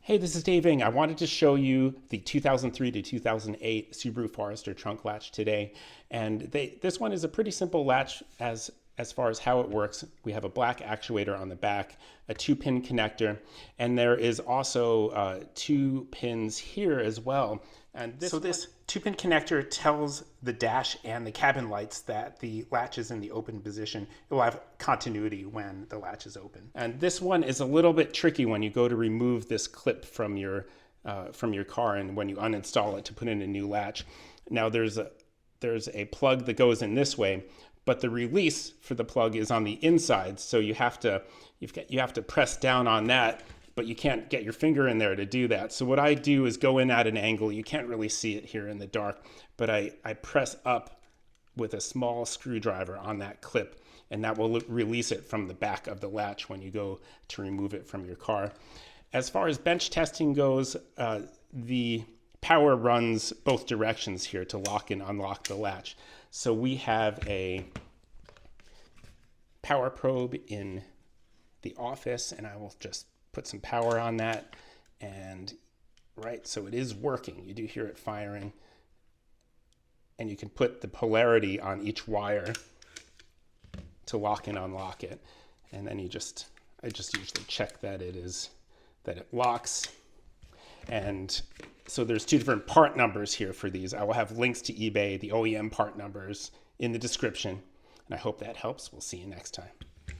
Hey, this is Dave Ing. I wanted to show you the 2003 to 2008 Subaru Forester trunk latch today. And this one is a pretty simple latch as far as how it works. We have a black actuator on the back, a 2-pin connector, and there is also 2 pins here as well. And this 2-pin connector tells the dash and the cabin lights that the latch is in the open position. It will have continuity when the latch is open. And this one is a little bit tricky when you go to remove this clip from your car and when you uninstall it to put in a new latch. Now there's a plug that goes in this way, but the release for the plug is on the inside, so you have to press down on that, but you can't get your finger in there to do that. So what I do is go in at an angle. You can't really see it here in the dark, but I press up with a small screwdriver on that clip, and that will release it from the back of the latch when you go to remove it from your car. As far as bench testing goes, the power runs both directions here to lock and unlock the latch. So we have a power probe in the office, and I will just put some power on that, and right, so it is working. You do hear it firing, and you can put the polarity on each wire to lock and unlock it. And then I just usually check that it locks. And so there's 2 different part numbers here for these. I will have links to eBay, the OEM part numbers in the description, and I hope that helps. We'll see you next time.